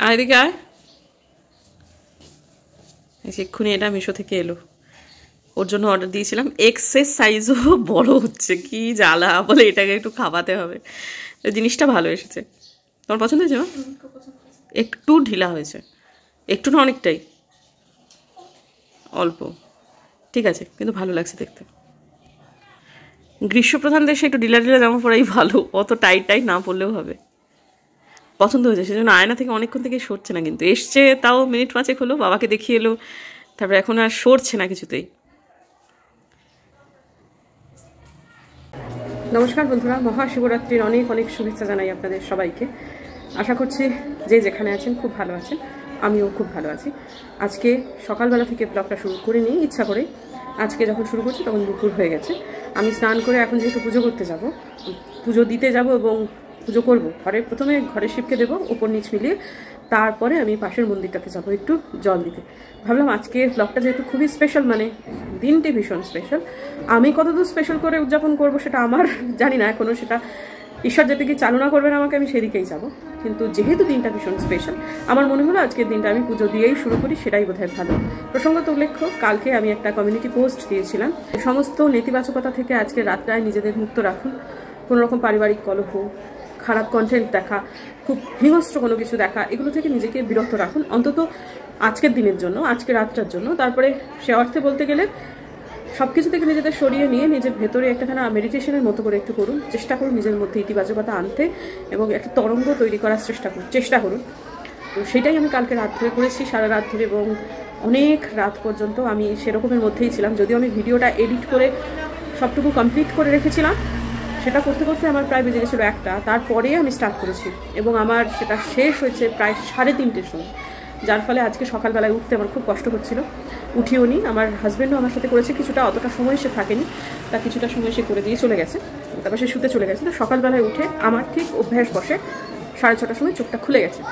আর এদিকে আয়, এক্ষুনি এটা মিশো থেকে এলো, ওর জন্য অর্ডার দিয়েছিলাম। এক্সের সাইজও বড় হচ্ছে, কি জ্বালা, বলে এটাকে একটু খাওয়াতে হবে। জিনিসটা ভালো এসেছে। তোমার পছন্দ হয়েছে? একটু ঢিলা হয়েছে, একটু না অনেকটাই, অল্প, ঠিক আছে, কিন্তু ভালো লাগছে দেখতে। গ্রীষ্মপ্রধান দেশে একটু ঢিলা ঢিলা জামা পরাই ভালো, অত টাইট টাইট না পরলেও হবে। পছন্দ হয়েছে, সেজন্য আয়না থেকে অনেকক্ষণ থেকে সরছে না, কিন্তু এসছে তাও মিনিট 5 হলো, বাবাকে দেখিয়ে এলো, তারপরে এখন আর সরছে না কিছুতেই। নমস্কার বন্ধুরা, মহাশিবরাত্রির অনেক অনেক শুভেচ্ছা জানাই আপনাদের সবাইকে। আশা করছি যে যেখানে আছেন খুব ভালো আছেন, আমিও খুব ভালো আছি। আজকে সকালবেলা থেকে ব্লগটা শুরু করে নিই ইচ্ছা করে। আজকে যখন শুরু করছি তখন দুপুর হয়ে গেছে। আমি স্নান করে এখন যেহেতু পুজো করতে যাব, পুজো দিতে যাব এবং পুজো করব, প্রথমে ঘরে শিবকে দেবো উপর নিচ মিলিয়ে, তারপরে আমি পাশের মন্দিরটাতে যাবো একটু জল দিতে। ভাবলাম আজকে ব্লগটা যেহেতু খুবই স্পেশাল, মানে দিনটি ভীষণ স্পেশাল, আমি কতদূর স্পেশাল করে উদযাপন করব সেটা আমার জানি না এখনও, সেটা ঈশ্বর যেদিকে চালনা করবেন আমাকে, আমি সেদিকেই যাব। কিন্তু যেহেতু দিনটা ভীষণ স্পেশাল, আমার মনে হলো আজকের দিনটা আমি পুজো দিয়েই শুরু করি, সেটাই বোধহয় ভালো। প্রসঙ্গত উল্লেখ্য, কালকে আমি একটা কমিউনিটি পোস্ট দিয়েছিলাম, সমস্ত নেতিবাচকতা থেকে আজকে রাতটায় নিজেদের মুক্ত রাখুন। কোনোরকম পারিবারিক কলহ, খারাপ কন্টেন্ট দেখা, খুব হিংস্র কোনো কিছু দেখা, এগুলো থেকে নিজেকে বিরত রাখুন অন্তত আজকের দিনের জন্য, আজকে রাতটার জন্য। তারপরে সে অর্থে বলতে গেলে সব কিছু থেকে নিজেদের সরিয়ে নিয়ে নিজের ভেতরে একটাখানা মেডিটেশনের মতো করে একটু করুন, চেষ্টা করুন নিজের মধ্যে ইতিবাচকতা আনতে এবং একটা তরঙ্গ তৈরি করার চেষ্টা করুন। তো সেটাই আমি কালকে রাত ধরে করেছি, সারা রাত ধরে, এবং অনেক রাত পর্যন্ত আমি সেরকমের মধ্যেই ছিলাম। যদিও আমি ভিডিওটা এডিট করে সবটুকু কমপ্লিট করে রেখেছিলাম, সেটা করতে করতে আমার প্রায় বেজে গেছিলো 1টা, তারপরে আমি স্টার্ট করেছি এবং আমার সেটা শেষ হয়েছে প্রায় 3:30-র সময়, যার ফলে আজকে সকালবেলায় উঠতে আমার খুব কষ্ট হচ্ছিল। উঠিও নি, আমার হাজব্যান্ডও আমার সাথে করেছে কিছুটা, অতটা সময় সে থাকেনি, তা কিছুটা সময় সে করে দিয়ে চলে গেছে, তারপর সে শুতে চলে গেছে। তো সকালবেলায় উঠে আমার ঠিক অভ্যাস বসে 6:30টার সময় চোখটা খুলে গেছে,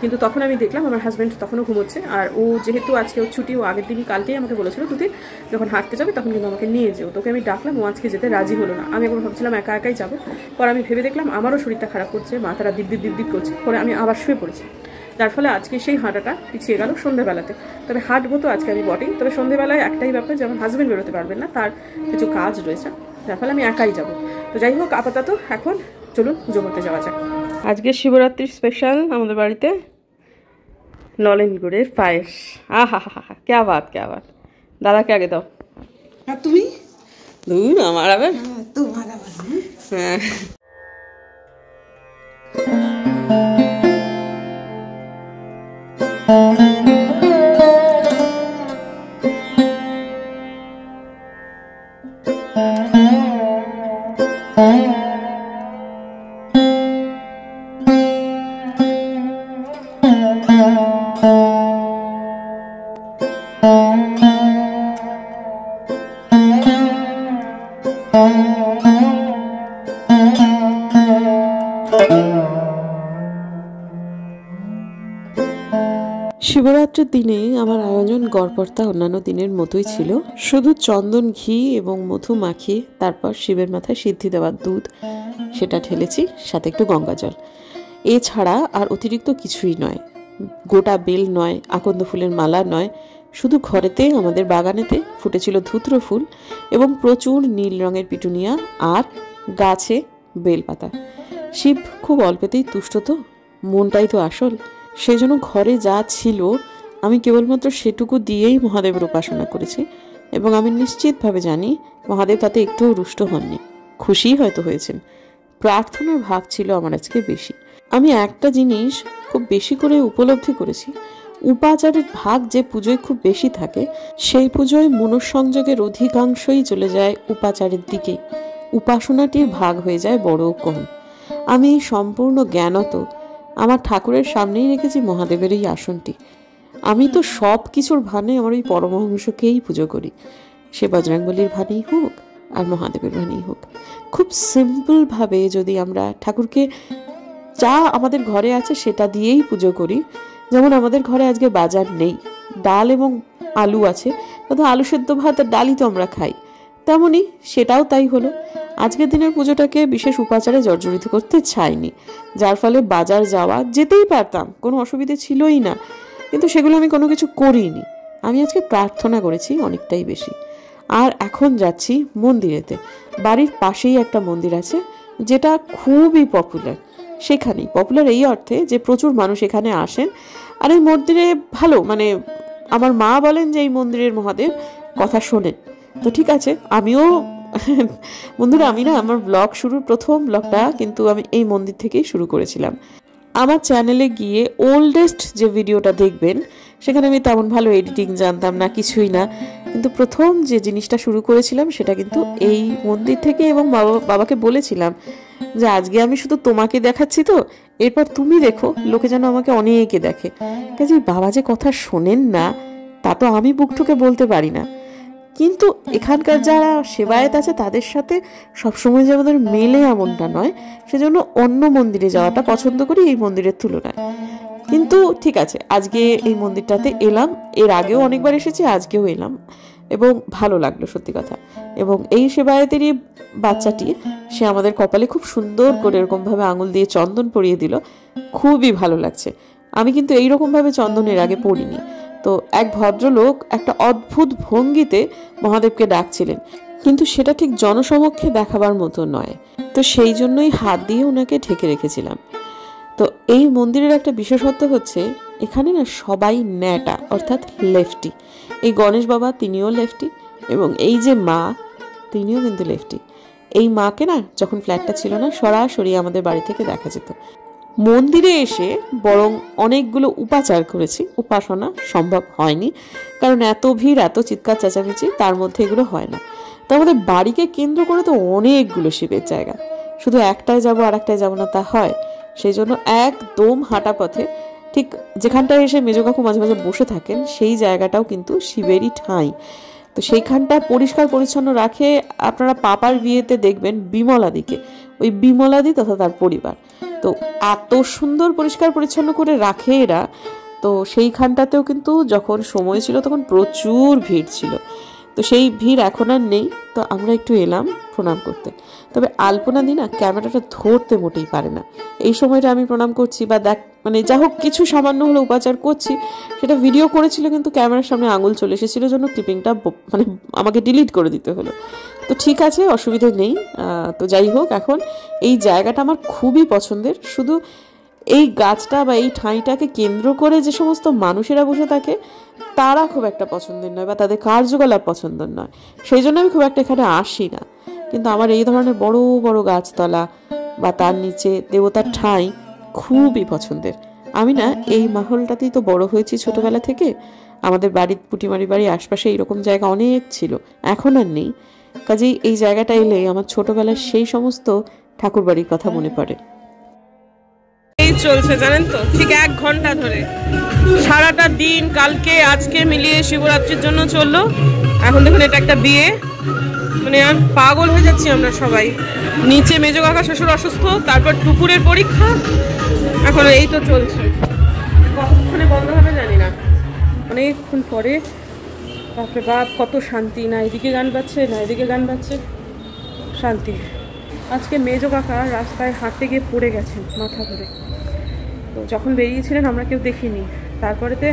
কিন্তু তখন আমি দেখলাম আমার হাজব্যান্ড তখনও ঘুমোচ্ছে। আর ও যেহেতু আজকে ওর ছুটি, ও আগের দিনই কালকেই আমাকে বলেছিল তুই যখন হাঁটতে যাবে তখন কিন্তু আমাকে নিয়ে যেও। তোকে আমি ডাকলাম, ও আজকে যেতে রাজি হলো না। আমি একবার ভাবছিলাম একা একাই যাবো, পর আমি ভেবে দেখলাম আমারও শরীরটা খারাপ করছে, মাথাটা দিক দিক করছে, পরে আমি আবার শুয়ে পড়েছি। যার ফলে আজকে সেই হাঁটাটা পিছিয়ে গেল সন্ধ্যেবেলাতে। তবে হাঁটবো তো আজকে আমি বটেই, তবে সন্ধ্যেবেলায় একটাই ব্যাপার, যেমন হাজব্যান্ড বেরোতে পারবেন না, তার কিছু কাজ রয়েছে, যার ফলে আমি একাই যাব। তো যাই হোক, আপাতত এখন চলুন পুজো করতে যাওয়া যাক। আজকে শিবরাত্রির স্পেশাল আমাদের বাড়িতে নলেন গুড়ের পায়েস। আহা হা হা, ক্যা বাত ক্যা বাত। দাদাকে আগে দাও। আর তুমি? দূর আমার আবার, তোমার আবার। হ্যাঁ। শিবরাত্রির দিনে আমার আয়োজন গড়পড়তা অন্যান্য দিনের মতোই ছিল, শুধু চন্দন ঘি এবং মধু মাখিয়ে তারপর শিবের মাথায় সিদ্ধি দেওয়ার দুধ, সেটা ঢেলেছি, সাথে একটু গঙ্গা জল। এছাড়া আর অতিরিক্ত কিছুই নয়, গোটা বেল নয়, আকন্দ ফুলের মালা নয়, শুধু ঘরেতে আমাদের বাগানেতে ফুটেছিল ধুত্র ফুল এবং প্রচুর নীল রঙের পিটুনিয়া আর গাছে বেলপাতা। শিব খুব অল্পেতেই তুষ্ট, তো মনটাই তো আসল, সেজন্য ঘরে যা ছিল আমি কেবলমাত্র সেটুকু দিয়েই মহাদেবের উপাসনা করেছি এবং আমি নিশ্চিতভাবে জানি মহাদেব তাতে একটুও রুষ্ট হননি, খুশিই হয়তো হয়েছেন। প্রার্থনার ভাগ ছিল আমার আজকে বেশি। আমি একটা জিনিস খুব বেশি করে উপলব্ধি করেছি, উপাচারের ভাগ যে পুজোয় খুব বেশি থাকে, সেই পুজোয় মনঃসংযোগের অধিকাংশই চলে যায় উপাচারের দিকে, উপাসনাটির ভাগ হয়ে যায় বড় কম। আমি সম্পূর্ণ জ্ঞানত আমার ঠাকুরের সামনেই রেখেছি মহাদেবের এই আসনটি। আমি তো সব কিছুর ভানে আমার ওই পরমহংসকেই পুজো করি, সে বজরংবলীর ভানেই হোক আর মহাদেবের ভানেই হোক। খুব সিম্পলভাবে যদি আমরা ঠাকুরকে যা আমাদের ঘরে আছে সেটা দিয়েই পুজো করি, যেমন আমাদের ঘরে আজকে বাজার নেই, ডাল এবং আলু আছে, কিন্তু আলু সেদ্ধ ভাত আর ডালই তো আমরা খাই, তেমনই সেটাও তাই হলো। আজকের দিনের পুজোটাকে বিশেষ উপাচারে জর্জরিত করতে চাইনি, যার ফলে বাজার যাওয়া যেতেই পারতাম, কোনো অসুবিধে ছিলই না, কিন্তু সেগুলো আমি কোনো কিছু করিনি। আমি আজকে প্রার্থনা করেছি অনেকটাই বেশি। আর এখন যাচ্ছি মন্দিরেতে। বাড়ির পাশেই একটা মন্দির আছে যেটা খুবই পপুলার। সেখানেই পপুলার এই অর্থে যে প্রচুর মানুষ এখানে আসেন, আর এই মন্দিরে ভালো, মানে আমার মা বলেন যে এই মন্দিরের মহাদেব কথা শোনেন। তো ঠিক আছে, আমিও বন্ধুরা, আমি না আমার ব্লগ শুরুর প্রথম ব্লগটা কিন্তু আমি এই মন্দির থেকেই শুরু করেছিলাম। আমার চ্যানেলে গিয়ে ওল্ডেস্ট যে ভিডিওটা দেখবেন, সেখানে আমি তেমন ভালো এডিটিং জানতাম না, কিছুই না, কিন্তু প্রথম যে জিনিসটা শুরু করেছিলাম সেটা কিন্তু এই মন্দির থেকে। এবং বাবাকে বলেছিলাম যে আজকে আমি শুধু তোমাকে দেখাচ্ছি, তো এরপর তুমি দেখো, লোকে যেন আমাকে অনেকে দেখে। কাজে বাবা যে কথা শোনেন না তা তো আমি বুক ঠুকে বলতে পারি না, কিন্তু এখানকার যারা সেবায়েত আছে তাদের সাথে সবসময় যে আমাদের মেলে এমনটা নয়, সেজন্য অন্য মন্দিরে যাওয়াটা পছন্দ করি এই মন্দিরের তুলনায়। কিন্তু ঠিক আছে, আজকে এই মন্দিরটাতে এলাম, এর আগেও অনেকবার এসেছি, আজকেও এলাম এবং ভালো লাগলো সত্যি কথা। এবং এই সেবায়েতেরই বাচ্চাটি, সে আমাদের কপালে খুব সুন্দর করে এরকমভাবে আঙুল দিয়ে চন্দন পরিয়ে দিল, খুবই ভালো লাগছে। আমি কিন্তু এইরকমভাবে চন্দনের আগে পড়িনি। তো এক ভদ্রলোক একটা অদ্ভুত ভঙ্গিতে মহাদেবকে ডাকছিলেন, কিন্তু সেটা ঠিক জনসমক্ষে দেখাবার মতো নয়, তো সেই জন্যই হাত দিয়ে ওনাকে ঢেকে রেখেছিলাম। তো এই মন্দিরের একটা বিশেষত্ব হচ্ছে এখানে না সবাই ন্যাটা, অর্থাৎ লেফটি। এই গণেশ বাবা তিনিও লেফটি, এবং এই যে মা তিনিও কিন্তু লেফটি। এই মাকে না যখন ফ্ল্যাটটা ছিল না, সরাসরি আমাদের বাড়ি থেকে দেখা যেত। মন্দিরে এসে বরং অনেকগুলো উপাচার করেছি, উপাসনা সম্ভব হয়নি, কারণ এত ভিড়, এত চিৎকার চেঁচামেচি, তার মধ্যে এগুলো হয় না। তো আমাদের বাড়িকে কেন্দ্র করে তো অনেকগুলো শিবের জায়গা, শুধু একটায় যাবো আর একটায় যাবো না তা হয়? সেই জন্য একদম হাঁটা পথে ঠিক যেখানটায় এসে মেজো কাকু মাঝে মাঝে বসে থাকেন, সেই জায়গাটাও কিন্তু শিবেরই ঠাঁই। তো সেইখানটা পরিষ্কার পরিচ্ছন্ন রাখে। আপনারা পাপার বিয়েতে দেখবেন বিমলাদিকে, ওই বিমলাদি তথা তার পরিবার, তো এত সুন্দর পরিষ্কার পরিচ্ছন্ন করে রাখে এরা। তো সেইখানটাতেও কিন্তু যখন সময় ছিল তখন প্রচুর ভিড় ছিল, তো সেই ভিড় এখন আর নেই। তো আমরা একটু এলাম প্রণাম করতে। তবে আলপনা দি না ক্যামেরাটা ধরতে মোটেই পারে না। এই সময়টা আমি প্রণাম করছি বা মানে যা হোক কিছু সামান্য হলে উপাচার করছি, সেটা ভিডিও করেছিল, কিন্তু ক্যামেরার সামনে আঙুল চলে এসেছিল, জন্য ক্লিপিংটা মানে আমাকে ডিলিট করে দিতে হলো। তো ঠিক আছে, অসুবিধা নেই। তো যাই হোক, এখন এই জায়গাটা আমার খুবই পছন্দের। শুধু এই গাছটা বা এই ঠাঁইটাকে কেন্দ্র করে যে সমস্ত মানুষেরা বসে থাকে তারা খুব একটা পছন্দের নয়, বা তাদের কার্যকলাপ পছন্দের নয়, সেই জন্য আমি খুব একটা এখানে আসি না। কিন্তু আমার এই ধরনের বড় বড় গাছতলা বা তার নিচে দেবতার ঠাঁই খুবই পছন্দের। আমি না এই মাহলটাতেই তো বড় হয়েছি ছোটবেলা থেকে। আমাদের বাড়ির পুটিমারি বাড়ির আশপাশে এইরকম জায়গা অনেক ছিল, এখন আর নেই। কাজেই এই জায়গাটা এলে আমার ছোটবেলার সেই সমস্ত ঠাকুর বাড়ির কথা মনে পড়ে। এই চলছে জানেন তো, ঠিক 1 ঘন্টা ধরে সারাটা দিন, কালকে আজকে মিলিয়ে শিবরাত্রির জন্য চললো। এখন দেখুন এটা একটা বিয়ে, মানে আর পাগল হয়ে যাচ্ছি আমরা সবাই। নিচে মেজো কাকা শ্বশুর অসুস্থ, তারপর টুকুরের পরীক্ষা, এখন এই তো চলছে। কতক্ষণে বন্ধ হবে জানি না, অনেকক্ষণ পরে। বাপরে বাপ, কত শান্তি! না এদিকে গান বাজছে না এদিকে গান বাজছে, শান্তি। আজকে মেজো কাকা রাস্তায় হাঁটতে গিয়ে পড়ে গেছেন মাথা ধরে। তো যখন বেরিয়েছিলেন আমরা কেউ দেখিনি, তারপরেতে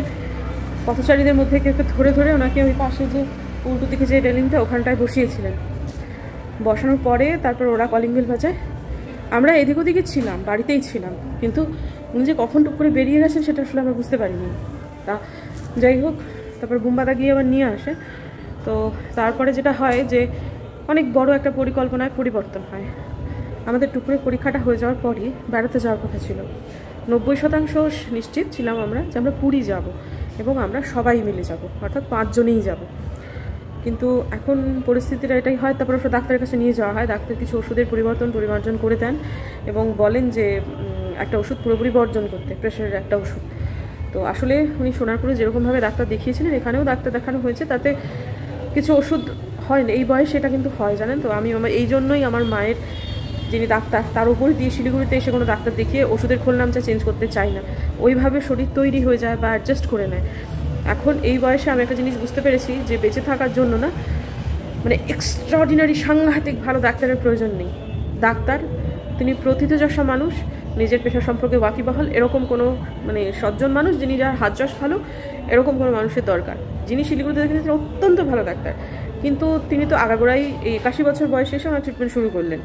পথচারীদের মধ্যে কেউ ধরে ধরে ওনাকে ওই পাশে যে উল্টো দিকে যে রেলিংটা ওখানটায় বসিয়েছিলেন। বসানোর পরে তারপর ওরা কলিং বেল বাজায়, আমরা এদিক ওদিকে ছিলাম, বাড়িতেই ছিলাম, কিন্তু উনি যে কখন টুক করে বেরিয়ে গেছেন সেটা আসলে আমরা বুঝতে পারিনি। তা যাই হোক, তারপর বুম্বাদা গিয়ে আবার নিয়ে আসে। তো তারপরে যেটা হয় যে অনেক বড় একটা পরিকল্পনায় পরিবর্তন হয়। আমাদের টুকুরের পরীক্ষাটা হয়ে যাওয়ার পরই বেড়াতে যাওয়ার কথা ছিল। 90% নিশ্চিত ছিলাম আমরা যে আমরা পুরী যাব, এবং আমরা সবাই মিলে যাব, অর্থাৎ 5 জনেই যাব। কিন্তু এখন পরিস্থিতিটা এটাই হয়। তারপর ওষুধ ডাক্তারের কাছে নিয়ে যাওয়া হয়, ডাক্তার কিছু ওষুধের পরিমার্জন করে দেন এবং বলেন যে একটা ওষুধ পুরোপুরি বর্জন করতে, প্রেশারের একটা ওষুধ। তো আসলে উনি সোনারপুরে যেরকমভাবে ডাক্তার দেখিয়েছিলেন এখানেও ডাক্তার দেখানো হয়েছে, তাতে কিছু ওষুধ হয় না। এই বয়সে এটা কিন্তু হয় জানেন তো। আমি এই জন্যই আমার মায়ের যিনি ডাক্তার তার উপরে দিয়ে শিলিগুড়িতে এসে কোনো ডাক্তার দেখিয়ে ওষুধের খোলনামটা চেঞ্জ করতে চাই না, ওইভাবে শরীর তৈরি হয়ে যায় বা অ্যাডজাস্ট করে নেয়। এখন এই বয়সে আমি একটা জিনিস বুঝতে পেরেছি যে বেঁচে থাকার জন্য না মানে এক্সট্রাঅর্ডিনারি সাংঘাতিক ভালো ডাক্তারের প্রয়োজন নেই। ডাক্তার তিনি প্রথিতযশা মানুষ, নিজের পেশা সম্পর্কে ওয়াকিবহাল, এরকম কোনো মানে সজ্জন মানুষ যিনি যার হাত যশ ভালো, এরকম কোনো মানুষের দরকার। যিনি শিলিগুড়িতে দেখেন তিনি অত্যন্ত ভালো ডাক্তার, কিন্তু তিনি তো আগাগোড়াই এই 81 বছর বয়সে এসে ওনার ট্রিটমেন্ট শুরু করলেন।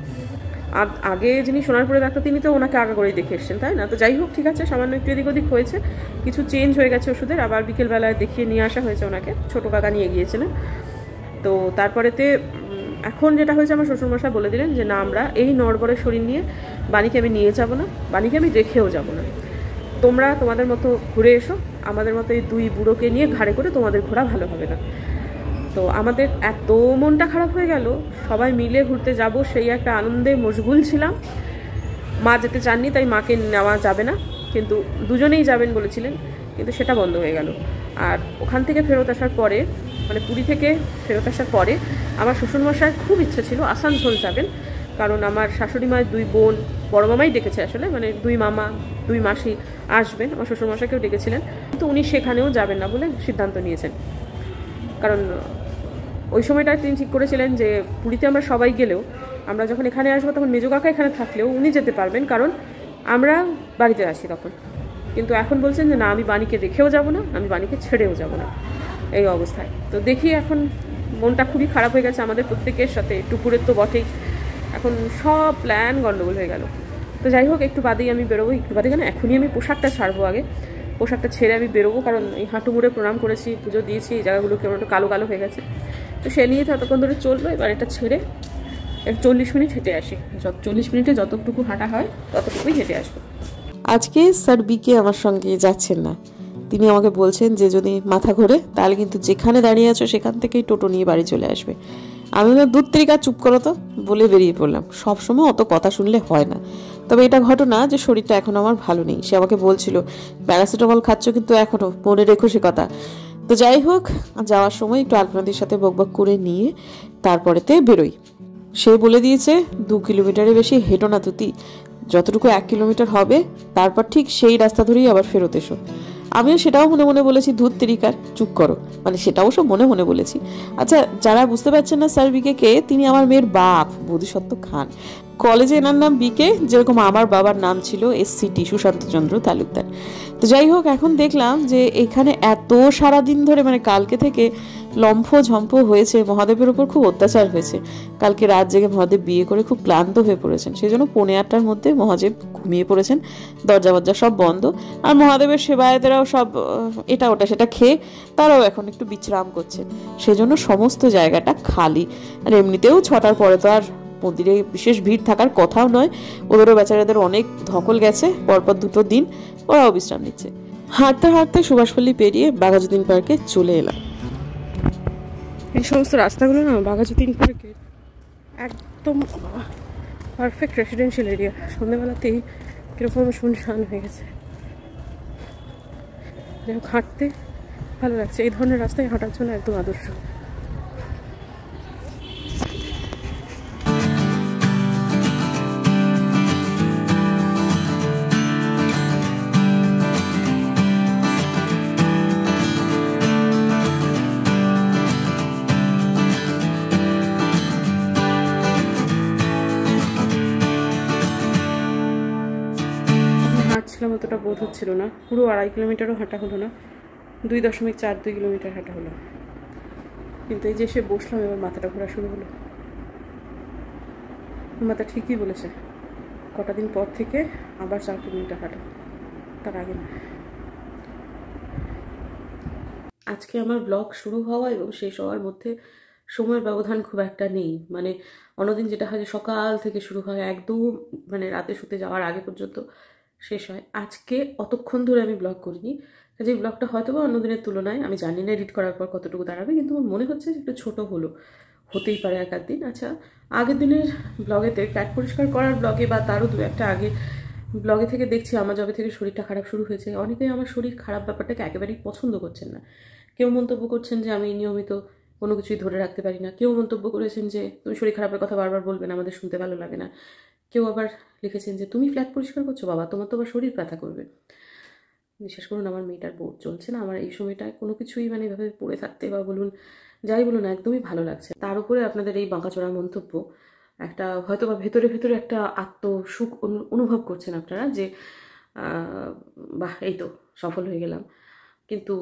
আর আগে যিনি সোনারপুরে ডাক্তার তিনি তো ওনাকে আগাগোড়াই দেখে এসছেন, তাই না? তো যাই হোক, ঠিক আছে, সামান্য একটু এদিক ওদিক হয়েছে, কিছু চেঞ্জ হয়ে গেছে ওষুধের। আবার বিকেলবেলায় দেখিয়ে নিয়ে আসা হয়েছে ওনাকে, ছোটো কাকা নিয়ে গিয়েছিলেন। তো তারপরেতে এখন যেটা হয়েছে, আমার শ্বশুরমশাই বলে দিলেন যে না, আমরা এই নড়বড়ের শরীর নিয়ে বাণীকে আমি নিয়ে যাব না, বাণীকে আমি রেখেও যাব না। তোমরা তোমাদের মতো ঘুরে এসো, আমাদের মতো এই দুই বুড়োকে নিয়ে ঘাড়ে করে তোমাদের ঘোরা ভালো হবে না। তো আমাদের এত মনটা খারাপ হয়ে গেল, সবাই মিলে ঘুরতে যাব সেই একটা আনন্দে মশগুল ছিলাম। মা যেতে চাননি, তাই মাকে নেওয়া যাবে না, কিন্তু দুজনেই যাবেন বলেছিলেন, কিন্তু সেটা বন্ধ হয়ে গেল। আর ওখান থেকে ফেরত আসার পরে, মানে পুরী থেকে ফেরত আসার পরে আমার শ্বশুরমশাইয়ের খুব ইচ্ছে ছিল আসানসোল যাবেন, কারণ আমার শাশুড়ি মায়ের দুই বোন, বড় মামাই ডেকেছে আসলে, মানে দুই মামা দুই মাসি আসবেন, আমার শ্বশুরমশাইকেও ডেকেছিলেন, কিন্তু উনি সেখানেও যাবেন না বলে সিদ্ধান্ত নিয়েছেন। কারণ ওই সময়টায় তিনি ঠিক করেছিলেন যে পুরীতে আমরা সবাই গেলেও, আমরা যখন এখানে আসবো তখন মেজো কাকা এখানে থাকলেও উনি যেতে পারবেন, কারণ আমরা বাড়িতে আসি তখন। কিন্তু এখন বলছেন যে না, আমি বাণীকে রেখেও যাব না, আমি বাণীকে ছেড়েও যাব না, এই অবস্থায়। তো দেখি, এখন মনটা খুবই খারাপ হয়ে গেছে আমাদের প্রত্যেকের সাথে, টুপুরের তো বটেই। এখন সব প্ল্যান গণ্ডগোল হয়ে গেল। তো যাই হোক, একটু বাদেই আমি বেরোবো, একটু বাদে কেন, এখনই আমি পোশাকটা ছাড়বো, আগে পোশাকটা ছেড়ে আমি বেরোবো, কারণ এই হাঁটু মুড়ে প্রণাম করেছি, পুজো দিয়েছি, এই জায়গাগুলো কেমন একটু কালো কালো হয়ে গেছে। তো সে নিয়ে ততক্ষণ ধরে চললো। এবার এটা ছেড়ে 40 মিনিট হেঁটে আসি, 40 মিনিটে যতটুকু হাঁটা হয় ততটুকুই হেঁটে আসবো। আজকে স্যার বিকে আমার সঙ্গে যাচ্ছেন না। তিনি আমাকে বলছেন যে যদি মাথা ঘোরে তাহলে কিন্তু যেখানে দাঁড়িয়ে আছো সেখান থেকেই টোটো নিয়ে বাড়ি চলে আসবে। আমি না, দূর থেকে চুপ করো তো বলে বেরিয়ে পড়লাম। সবসময় অত কথা শুনলে হয় না। তবে এটা ঘটনা যে শরীরটা এখন আমার ভালো নেই। সে আমাকে বলছিল প্যারাসিটামল খাচ্ছ, কিন্তু এখনো মনে রেখো সে কথা। তো যাই হোক, যাওয়ার সময় একটু আলপনাদির সাথে বকবক করে নিয়ে তারপরেতে বেরোই। সে বলে দিয়েছে 2 কিলোমিটারের বেশি হেঁটো না তুতি, যতটুকু 1 কিলোমিটার হবে তারপর ঠিক সেই রাস্তা ধরেই আবার ফেরত এসো। আমিও সেটাও মনে মনে বলেছি, ধূত তেরিকার, চুপ করো, মানে সেটাও সব মনে মনে বলেছি। আচ্ছা, যারা বুঝতে পারছেন না স্যার বিকে কে, তিনি আমার মেয়ের বাপ বোধিসত্ত্ব খান। কলেজে এনার নাম বিকে, যেরকম আমার বাবার নাম ছিল SCT, সুশান্ত চন্দ্র তালুকদার। তো যাই হোক, এখন দেখলাম যে এখানে এত সারাদিন ধরে, মানে কালকে থেকে লম্ফ ঝম্প হয়েছে, মহাদেবের ওপর খুব অত্যাচার হয়েছে। কালকে রাত জেগে মহাদেব বিয়ে করে খুব ক্লান্ত হয়ে পড়েছেন, সেই জন্য 8:45টার মধ্যে মহাদেব ঘুমিয়ে পড়েছেন, দরজা বরজা সব বন্ধ। আর মহাদেবের সেবায়েতেরাও সব এটা ওটা সেটা খেয়ে তারাও এখন একটু বিশ্রাম করছে, সেজন্য সমস্ত জায়গাটা খালি। আর এমনিতেও 6টার পরে তো আর মন্দিরে বিশেষ ভিড় থাকার কথাও নয়, ওদেরও বেচারাদের অনেক ধকল গেছে, পরপর 2টো দিন ওরাও বিশ্রাম নিচ্ছে। হাঁটতে হাঁটতে সুভাষপল্লী পেরিয়ে বাঘাযতীন পার্কে চলে এলাম। এই সমস্ত রাস্তাগুলো না বাঘাযতীন পার্কের একদম পারফেক্ট রেসিডেন্সিয়াল এরিয়া। সন্ধ্যেবেলাতেই কীরকম শুনশান হয়ে গেছে, যাই হোক হাঁটতে ভালো লাগছে। এই ধরনের রাস্তায় হাঁটার জন্য একদম আদর্শ। হাঁটছিলাম অতটা বোধ হচ্ছিল না, পুরো 2.5 কিলোমিটারও হাঁটা হলো না, 2.42 কিলোমিটার হাঁটা হলো। কিন্তু এই যে এসে বসলাম, এবার মাথাটা ঘোরা শুরু হলো। মাথা ঠিকই বলেছে, কটা দিন পর থেকে আবার 4 কিলোমিটার হাঁটা, তার আগে না। আজকে আমার ব্লগ শুরু হওয়া এবং শেষ হওয়ার মধ্যে সময়ের ব্যবধান খুব একটা নেই। মানে অন্যদিন যেটা হয় যে সকাল থেকে শুরু হয়, একদম মানে রাতে শুতে যাওয়ার আগে পর্যন্ত শেষ হয়। আজকে অতক্ষণ ধরে আমি ব্লগ করিনি, যে ব্লগটা হয়তো বা অন্যদিনের তুলনায়, আমি জানি না এডিট করার পর কতটুকু দাঁড়াবে, কিন্তু আমার মনে হচ্ছে যে একটু ছোটো হলো, হতেই পারে এক আধ দিন। আচ্ছা, আগের দিনের ব্লগেতে ফ্ল্যাট পরিষ্কার করার ব্লগে বা তারও 2-1টা আগে ব্লগে থেকে দেখছি আমার যবে থেকে শরীরটা খারাপ শুরু হয়েছে, অনেকেই আমার শরীর খারাপ ব্যাপারটাকে একেবারেই পছন্দ করছেন না। কেউ মন্তব্য করছেন যে আমি নিয়মিত কোনো কিছুই ধরে রাখতে পারি না, কেউ মন্তব্য করেছেন যে তুমি শরীর খারাপের কথা বারবার বলবে না, আমাদের শুনতে ভালো লাগে না। কেউ আবার লিখেছেন যে তুমি ফ্ল্যাট পরিষ্কার করছো বাবা, তোমার তো আবার শরীর ব্যথা করবে। বিশ্বাস করুন আমার মেয়েটার বোর্ড চলছে না, আমার এই সময়টায় কোনো কিছুই মানে এভাবে পড়ে থাকতে বা বলুন যাই বলুন একদমই ভালো লাগছে। তার উপরে আপনাদের এই বাঁকাচোরা মন্তব্য একটা হয়তো বা ভেতরে ভেতরে একটা আত্মসুখ অনুভব করছেন আপনারা যে বাহ এই তো সফল হয়ে গেলাম, কিন্তু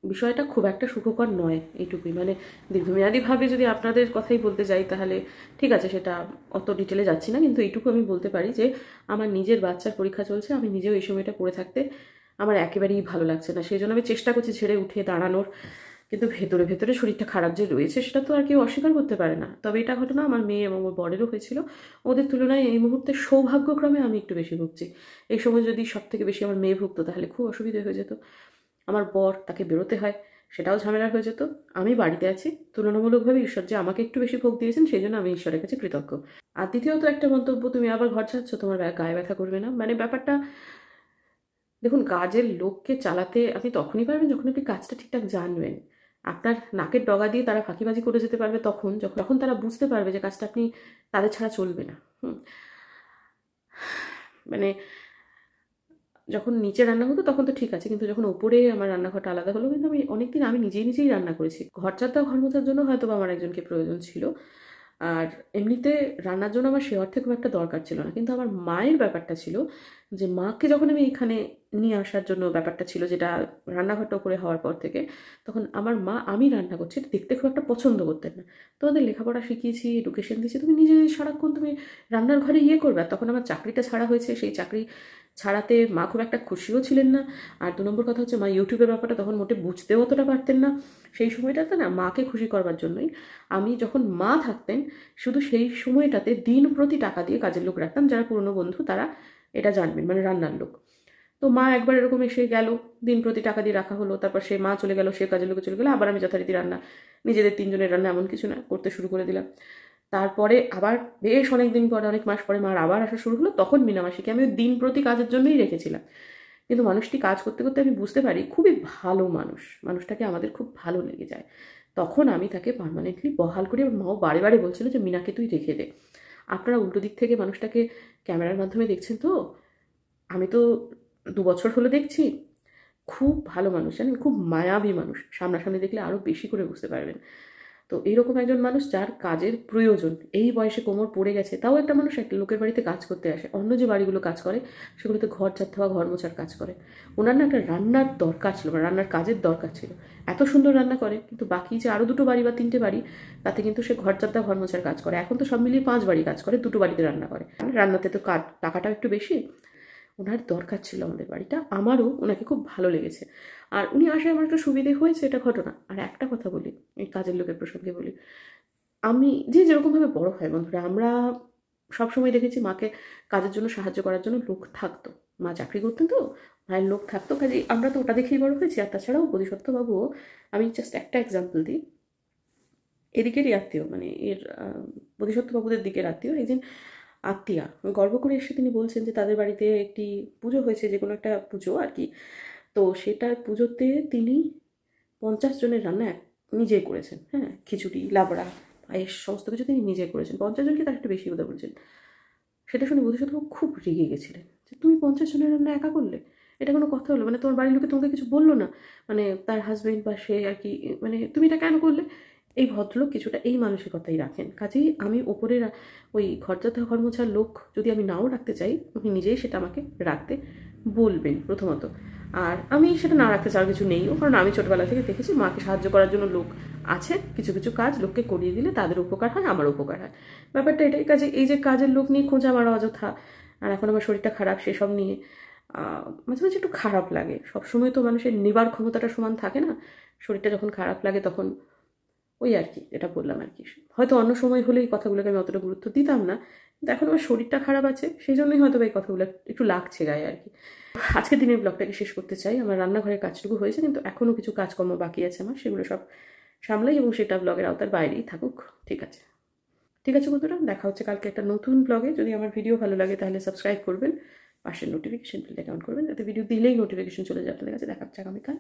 বিষয়টা খুব একটা সুখকর নয় এইটুকুই। মানে দীর্ঘমেয়াদীভাবে যদি আপনাদের কথাই বলতে যাই তাহলে ঠিক আছে, সেটা অত ডিটেলে যাচ্ছি না, কিন্তু এইটুকু আমি বলতে পারি যে আমার নিজের বাচ্চার পরীক্ষা চলছে, আমি নিজেও এই সময়টা পড়ে থাকতে আমার একেবারেই ভালো লাগছে না। সেই জন্য আমি চেষ্টা করছি ছেড়ে উঠে দাঁড়ানোর, কিন্তু ভেতরে ভেতরে শরীরটা খারাপ যে রয়েছে সেটা তো আর কেউ অস্বীকার করতে পারে না। তবে এটা ঘটনা আমার মেয়ে এবং ওর বরেরও হয়েছিল, ওদের তুলনায় এই মুহূর্তে সৌভাগ্যক্রমে আমি একটু বেশি ভুগছি। এই সময় যদি সব থেকে বেশি আমার মেয়ে ভুগতো তাহলে খুব অসুবিধা হয়ে যেত। আমার বর, তাকে বেরোতে হয়, সেটাও ঝামেলা হয়ে যেত। আমি বাড়িতে আছি, তুলনামূলকভাবে ঈশ্বর যে আমাকে একটু বেশি ভোগ দিয়েছেন সেই জন্য আমি ঈশ্বরের কাছে কৃতজ্ঞ। আর দ্বিতীয়ত একটা মন্তব্য, তুমি আবার ঘর ছাড়ছো, তোমার গায়ে ব্যথা করবে না, মানে ব্যাপারটা দেখুন, কাজের লোককে চালাতে আপনি তখনই পারবেন যখন আপনি কাজটা ঠিকঠাক জানবেন। আপনার নাকের ডগা দিয়ে তারা ফাঁকিবাজি করে যেতে পারবে তখন যখন তারা বুঝতে পারবে যে কাজটা আপনি তাদের ছাড়া চলবে না। মানে যখন নিচে রান্না হতো তখন তো ঠিক আছে, কিন্তু যখন ওপরে আমার রান্নাঘরটা আলাদা হলো, কিন্তু আমি অনেকদিন আমি নিজেই রান্না করেছি। ঘর চারটা ঘর মোছার জন্য হয়তো বা আমার একজনকে প্রয়োজন ছিল, আর এমনিতে রান্নার জন্য আমার সে অর্থে খুব একটা দরকার ছিল না। কিন্তু আমার মায়ের ব্যাপারটা ছিল যে মাকে যখন আমি এখানে নিয়ে আসার জন্য ব্যাপারটা ছিল, যেটা রান্নাঘরটা উপরে হওয়ার পর থেকে, তখন আমার মা আমি রান্না করছি এটা দেখতে খুব একটা পছন্দ করতেন না। তোমাদের লেখাপড়া শিখিয়েছি, এডুকেশন দিয়েছি, তুমি নিজে সারাক্ষণ তুমি রান্নার ঘরে করবে। আর তখন আমার চাকরিটা ছাড়া হয়েছে, সেই চাকরি ছাড়াতে মা খুব একটা খুশিও ছিলেন না। আর 2 নম্বর কথা হচ্ছে মা ইউটিউবের ব্যাপারটা তখন মোটে বুঝতেও অতটা পারতেন না। সেই সময়টাতে না মাকে খুশি করবার জন্যই আমি যখন মা থাকতেন শুধু সেই সময়টাতে দিন প্রতি টাকা দিয়ে কাজের লোক রাখতাম, যারা পুরনো বন্ধু তারা এটা জানবেন, মানে রান্নার লোক। তো মা একবার এরকম এসে গেল, দিন প্রতি টাকা দিয়ে রাখা হলো, তারপর সে মা চলে গেল, সে কাজের লোকে চলে গেলো, আবার আমি যথারীতি রান্না নিজেদের 3 জনের রান্না এমন কিছু না করতে শুরু করে দিলাম। তারপরে আবার বেশ অনেক দিন পরে, অনেক মাস পরে মার আবার আসা শুরু হলো, তখন মিনামাসিকে আমি দিন প্রতি কাজের জন্যই রেখেছিলাম। কিন্তু মানুষটি কাজ করতে করতে আমি বুঝতে পারি খুবই ভালো মানুষ, মানুষটাকে আমাদের খুব ভালো লেগে যায়। তখন আমি তাকে পার্মানেন্টলি বহাল করি। আমার মাও বারে বারে বলছিল যে মিনাকে তুই রেখে দে। আপনারা উল্টো দিক থেকে মানুষটাকে ক্যামেরার মাধ্যমে দেখছেন তো, আমি তো 2 বছর হলো দেখছি। খুব ভালো মানুষ, জানেন, খুব মায়াবী মানুষ। সামনাসামনি দেখলে আরও বেশি করে বুঝতে পারবেন। তো এইরকম একজন মানুষ যার কাজের প্রয়োজন, এই বয়সে কোমর পড়ে গেছে, তাও একটা মানুষ একটা লোকের বাড়িতে কাজ করতে আসে। অন্য যে বাড়িগুলো কাজ করে সেগুলোতে ঘর ঝাড়তে বা ঘর মোছার কাজ করে, ওনার না একটা রান্নার দরকার ছিল, রান্নার কাজের দরকার ছিল। এত সুন্দর রান্না করে, কিন্তু বাকি যে আরও 2টো বাড়ি বা 3টে বাড়ি, তাতে কিন্তু সে ঘর ঝাড়তে ঘর মোছার কাজ করে। এখন তো সব মিলিয়ে 5 বাড়ি কাজ করে, 2টো বাড়িতে রান্না করে। রান্নাতে তো টাকাটাও একটু বেশি। ওনার দরকার ছিল আমাদের বাড়িটা, আমারও ওনাকে খুব ভালো লেগেছে। আর উনি আসায় আমার একটু সুবিধে হয়েছে, এটা ঘটনা। আর একটা কথা বলি, এই কাজের লোকের প্রসঙ্গে বলি, আমি যেরকমভাবে বড় হয় বন্ধুরা, আমরা সবসময় দেখেছি মাকে কাজের জন্য সাহায্য করার জন্য লোক থাকতো। মা চাকরি করতেন তো, মায়ের লোক থাকতো, কাজে আমরা তো ওটা দেখেই বড় হয়েছি। আর তাছাড়াও বোধিসত্ত্ববাবুও, আমি জাস্ট একটা এক্সাম্পল দিই, এদিকেরই আত্মীয়, মানে এর বোধিসত্ত্ববাবুদের দিকের আত্মীয়, একজন আত্মীয়া গর্ব করে এসে তিনি বলছেন যে তাদের বাড়িতে একটি পুজো হয়েছে, যে কোনো একটা পুজো আর কি। তো সেটা পুজোতে তিনি 50 জনের রান্না নিজে করেছেন। হ্যাঁ, খিচুড়ি, লাবড়া, পায়েস, সমস্ত কিছু তিনি নিজে করেছেন। 50 জনকে তার একটু বেশি কথা বলছেন। সেটা শুনে বোধিসত্ত্ববাবু খুব রেগে গেছিলেন যে তুমি 50 জনের রান্না একা করলে, এটা কোনো কথা হলো? মানে তোমার বাড়ির লোকে তোমাকে কিছু বললো না? মানে তার হাজবেন্ড বা সে আর কি, মানে তুমি এটা কেন করলে? এই ভদ্রলোক কিছুটা এই মানসিকতাই রাখেন। কাজেই আমি ওপরে ওই ঘরজাতে ঘর মোছার লোক যদি আমি নাও রাখতে চাই, উনি নিজেই সেটা আমাকে রাখতে বলবেন প্রথমত। আর আমি সেটা না রাখতে চাওয়ার কিছু নেইও, কারণ আমি ছোটবেলা থেকে দেখেছি মাকে সাহায্য করার জন্য লোক আছে। কিছু কিছু কাজ লোককে করিয়ে দিলে তাদের উপকার হয়, আমার উপকার হয়, ব্যাপারটা এটাই। কাজে এই যে কাজের লোক নিয়ে খোঁজা মারা অযথা, আর এখন আমার শরীরটা খারাপ সেসব নিয়ে মাঝে মাঝে একটু খারাপ লাগে। সবসময় তো মানুষের নেবার ক্ষমতাটা সমান থাকে না। শরীরটা যখন খারাপ লাগে তখন ওই আর কি, যেটা বললাম আর কি, হয়তো অন্য সময় হলে এই কথাগুলোকে আমি অতটা গুরুত্ব দিতাম না, কিন্তু এখন আমার শরীরটা খারাপ আছে, সেই জন্যই হয়তো এই কথাগুলো একটু লাগছে গায়ে আর কি। আজকের দিনের ব্লগটাকে শেষ করতে চাই। আমার রান্নাঘরের কাজটুকু হয়েছে, কিন্তু এখনও কিছু কাজকর্ম বাকি আছে আমার, সেগুলো সব সামলাই এবং সেটা ব্লগের আওতার বাইরেই থাকুক। ঠিক আছে, ঠিক আছে বন্ধুরা, দেখা হচ্ছে কালকে একটা নতুন ব্লগে। যদি আমার ভিডিও ভালো লাগে তাহলে সাবস্ক্রাইব করবেন, পাশের নোটিফিকেশন বেলটা অন করবেন, যাতে ভিডিও দিলেই নোটিফিকেশন চলে যায় আপনাদের কাছে। দেখা হচ্ছে আগামীকাল।